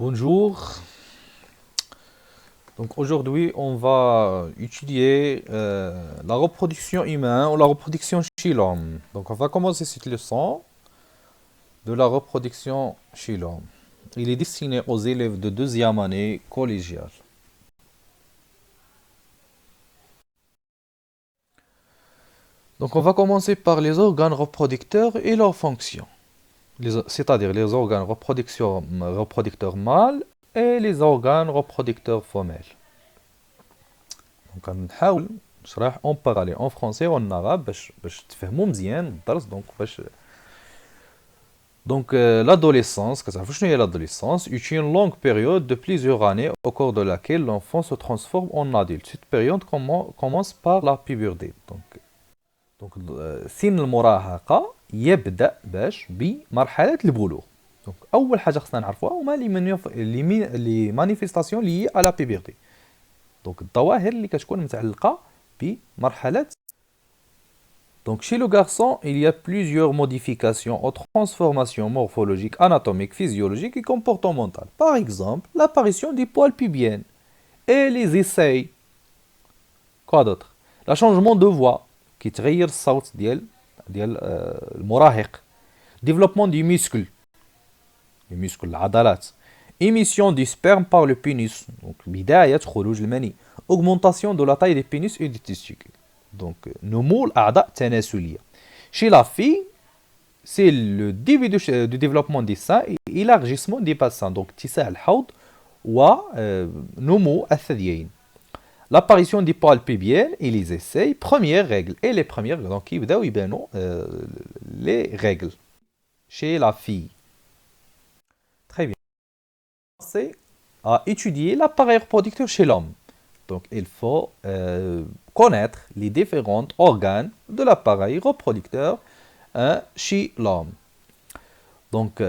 Bonjour. Donc aujourd'hui, on va étudier la reproduction humaine ou la reproduction chez l'homme. Donc on va commencer cette leçon de la reproduction chez l'homme. Il est destiné aux élèves de deuxième année collégiale. Donc on va commencer par les organes reproducteurs et leurs fonctions. C'est-à-dire les organes reproducteurs mâles et les organes reproducteurs femelles. دونك غنحاول نشرح اون بارالي اون فرونسي وان arabe باش تفهموا مزيان الدرس donc l'adolescence كتعرفوا شنو هي l'adolescence est une longue période de plusieurs années au cours de laquelle l'enfant se transforme en adulte. Cette période commence par la puberté. donc سن المراهقة يبدأ بمرحلة البلوغ. donc أول حاجة خصنا نعرفوها هما لي مانيفيستاسيون لي على puberté. donc الظواهر اللي كتكون متعلقة بمرحلة. Donc chez le garçon, il y a plusieurs modifications ou transformations morphologiques, anatomiques, physiologiques et comportementales. Par exemple, l'apparition des poils pubiens et les essais. Quoi d'autre? Le changement de voix qui تغير الصوت ديال المراهق. Développement du muscle. Les muscles, العضلات. Émission du sperme par le pénis. Donc بداية خروج المني. Augmentation de la taille des pénis et des testicules. Donc, نمو الأعضاء التناسلية. Chez la fille, c'est le début du développement des seins et élargissement des bassins. Donc, اتساع الحوض ونمو الثديين. L'apparition des poils pubiens et les essais, premières règles. Et les premières, donc, يبداو يبانوا les règles. Chez la fille. Très bien. C'est à étudier l'appareil reproducteur chez l'homme. Donc, il faut connaître les différents organes de l'appareil reproducteur chez l'homme. Donc,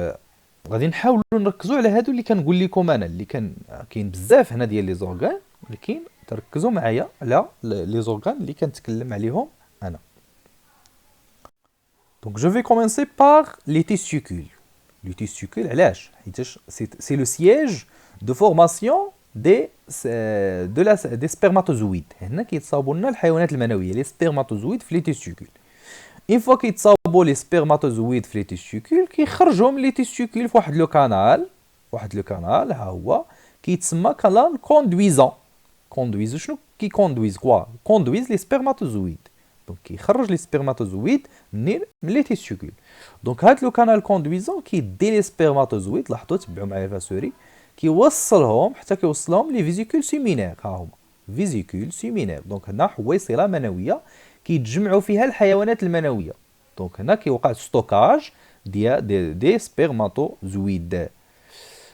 غادي نحاولوا نركزوا على هادو اللي كنقول لكم انا اللي كاين بزاف هنا ديال لي زورغان ولكن تركزوا معايا على لي زورغان اللي كنتكلم عليهم انا. Donc, je vais commencer par les testicules. Les testicules, علاش؟ حيتاش c'est le siège de formation des spermatozoïdes. هنا كيتصاوبوا لنا الحيوانات المنويه لي سبيرماتوزويد في لي تيستيكول. اون فوا كيتصاوبوا لي سبيرماتوزويد في لي تيستيكول كيخرجوهم لي تيستيكول في واحد لو كانال ها هو كيتسمى كانال كوندويزون. كوندويز شنو كوندويز كوندويز لي سبيرماتوزويد. دونك كيخرج لي سبيرماتوزويد من لي تيستيكول. دونك هاد لو كانال كوندويزون كيدي لي سبيرماتوزويد لاحظوا تبعوا معايا فاسوري كيوصلهم حتى كيوصلهم لي فيزيكول سيمينير. ها هما فيزيكول سيمينير. دونك هنا حويصله منويه كيتجمعوا فيها الحيوانات المنويه. دونك هنا كيوقع ستوكاج دي سبيرماتوزويد.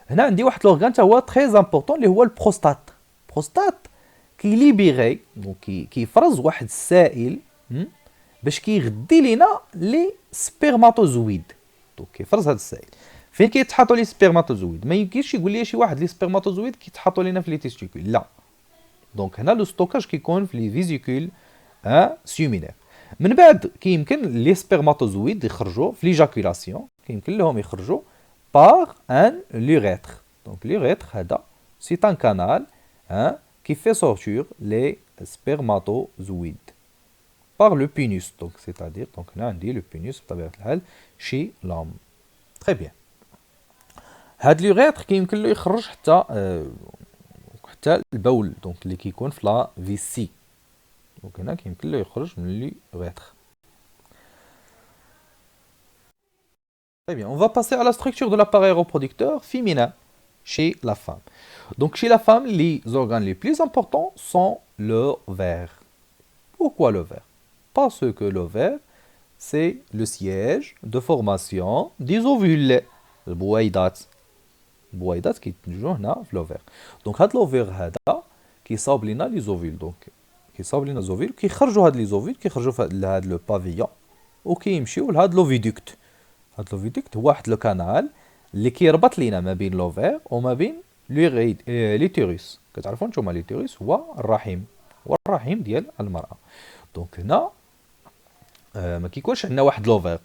هنا عندي واحد لورغان حتى هو تري امبورطون اللي هو البروستات. بروستات كيليبيغي دونك كيفرز واحد السائل باش كيغدي لينا لي سبيرماتوزويد. دونك كيفرز هذا السائل. فين كيتحطوا لي سبيرماتوزويد؟ ما يمكنش يقول لي شي واحد لي سبيرماتوزويد كيتحطوا لينا في لي تيستيكول، لا. دونك هنا لو ستوكاج كيكون في لي فيزيكول سيمينير. من بعد كيمكن لي سبيرماتوزويد يخرجوا في ليجاكولاسيون، كيمكن لهم يخرجوا باغ ان لوريتر. دونك لوريتر هذا سي ان كانال كي في سورتور لي سبيرماتوزويد باغ لو بينوس. دونك سيتادير دونك هنا عندي لو بينوس بطبيعه الحال شي لام. تري بيان. هاد لوريتر كيمكن له يخرج حتى البول دونك اللي كيكون في لا فيسي. دونك هنا كيمكن له يخرج من لوريتر. Très bien, on va passer à la structure de l'appareil reproducteur féminin chez la femme. Donc chez la femme, les organes les plus importants sont l'ovaire. Pourquoi l'ovaire? Parce que l'ovaire, c'est le siège de formation des ovules. البويضات. البويضات كيتوجدوا هنا في لوفير. دونك هاد لوفير هذا كيصاوب لينا لي زوفيل. دونك كيصاوب لينا زوفيل كيخرجوا هاد لي زوفيل كيخرجوا في هاد لو بافيون وكيمشيو لهاد لوفيدكت. هاد لوفيدكت هو واحد لو كانال اللي كيربط لينا ما بين لوفير وما بين ليتيروس. كتعرفوا نتوما ليتيروس هو الرحم، هو الرحم ديال المرأة. دونك هنا ما كيكونش عندنا واحد لوفير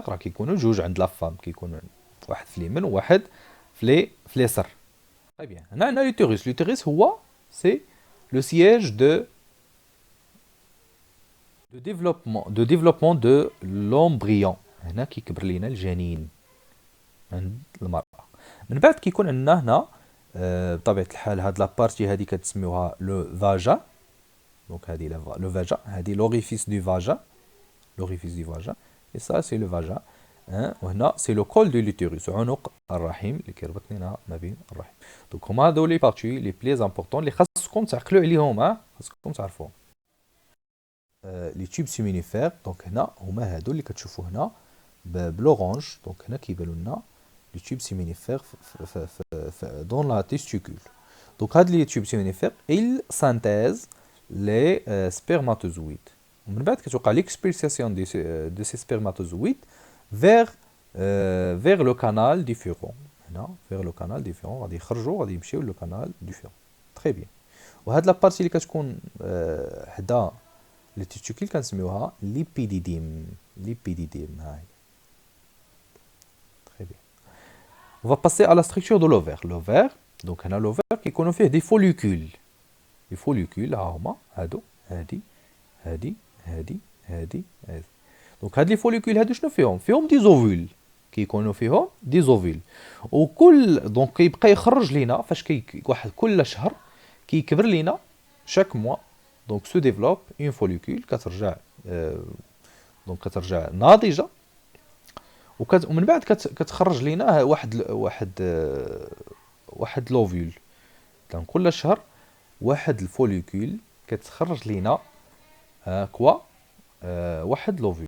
راه كيكونوا جوج عند لا فام، كيكون واحد في اليمين وواحد في اليسار. Très bien. هنا عندنا l'utérus. L'utérus هو c'est le siège de développement de l'embryon. هنا كيكبر لينا الجنين عند المرأة. من بعد كيكون عندنا هنا بطبيعة الحال هاد لابارتي هادي كتسميوها لو فاجا. دونك هادي لو فاجا، هادي لوريفيس دو فاجا. لوريفيس دو فاجا. Et ça c'est le vagin. وهنا سي لو كول دو لوتيروس، عنق الرحم اللي كيربط لينا ما بين الرحم. دونك هما هادو لي بارتي لي بليز امبورطون اللي خاصكم تعقلوا عليهم، خاصكم تعرفوهم. لي تيوب سيمينيفير، دونك هنا هما هادو اللي كتشوفوا هنا بلورانج. دونك هنا كيبانوا لنا لي تيوب سيمينيفير دون لا تيستيكول. دونك هاد لي تيوب سيمينيفير il synthèse les spermatozoïdes. ومن بعد كتوقع l'expulsation de ces spermatozoïdes vers le canal différent. هنا vers le canal différent غادي يخرجوا غادي يمشيو لو canal différent. très bien. وهاد لابارتي اللي كتكون حدا لي تيستيكول كنسميوها ليبيديديم. ليبيديديم هاي. très bien. On va passer à la structure de l'ovaire. L'ovaire, donc هنا l'ovaire كيكونوا فيه دي فوليكول. لي فوليكول ها هما هادو، هادي هادي هادي هادي هادي. دونك هاد لي فوليكول هادو شنو فيهم؟ فيهم دي زوفول. كيكونوا فيهم دي زوفول. وكل دونك كيبقى يخرج لينا فاش واحد كل شهر كيكبر لينا شاك موا. دونك سو ديفلوب اون فوليكول كترجع دونك كترجع ناضجه. ومن بعد كتخرج لينا واحد لوفول. دونك كل شهر واحد الفوليكول كتخرج لينا كوا واحد لوفول.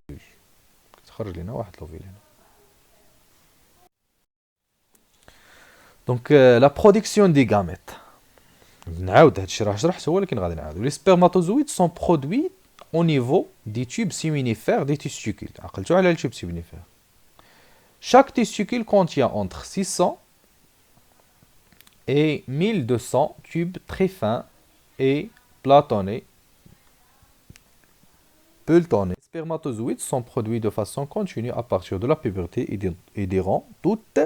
كتخرج لينا واحد لوفول هنا. دونك لا برودكسيون دي غاميت. نعاود هادشي راه شرحته ولكن غادي نعاودو. لي سبرماتوزويد سون برودوي au niveau des tubes séminifères des testicules. عقلتو على التوب séminifère. Chaque testicule contient entre 600 et 1200 tubes très fins et platonnés. Les spermatozoïdes sont produits de façon continue à partir de la puberté et durant toute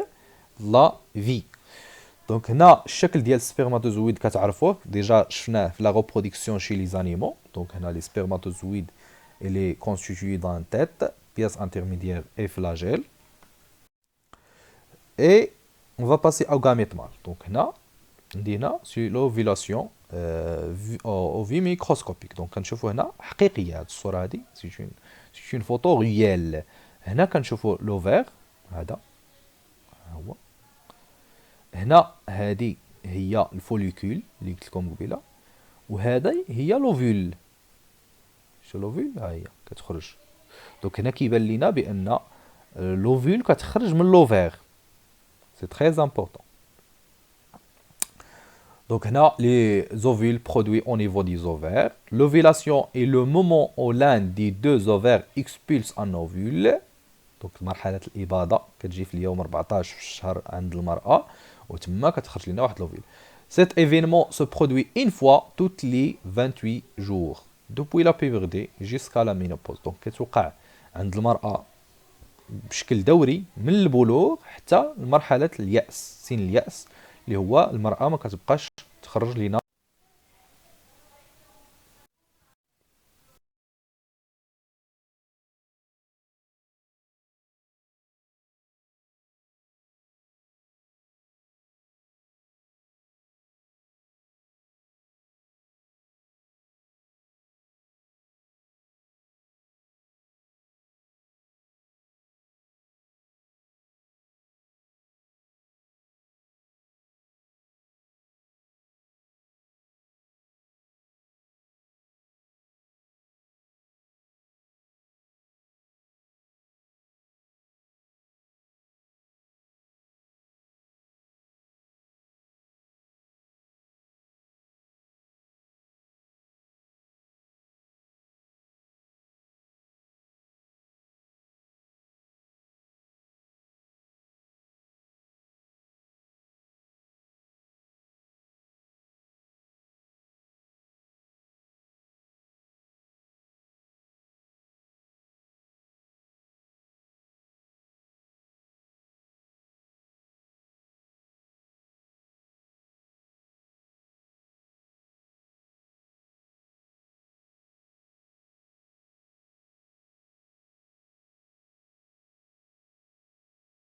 la vie. Donc هنا الشكل ديال السبرماتوزويد كتعرفوه ديجا شفناه في لا reproduction chez les animaux. Donc هنا les spermatozoïdes il est constitué d'une tête, pièce intermédiaire et flagelle. Et on va passer au gamète mâle. Donc هنا عندنا c'est l'ovulation au vue microscopique. Donc كنشوفوا هنا حقيقيه هاد الصوره هادي c'est une photo réelle. هنا كنشوفوا l'ovaire هذا هو. هنا هادي هي الفوليكول اللي قلت لكم قبيله، وهذا هي لوفول. شو لوفول؟ ها هي كتخرج. دونك هنا كيبان لينا بان لوفول كتخرج من لوفير. سي تري امبورطون. دونك هنا لي زوفول برودوي au niveau des ovaires. L'ovulation est le moment où l'un des deux ovaires expulse un ovule. دونك مرحله الاباضه كتجي في اليوم 14 في الشهر عند المراه، وتما كتخرج لنا واحد لوفيل. Cet événement se produit une fois toutes les 28 jours depuis la puberté jusqu'à la ménopause. دونك كتوقع عند المرأة بشكل دوري من البلوغ حتى لمرحلة اليأس، سن اليأس اللي هو المرأة ما كتبقاش تخرج لنا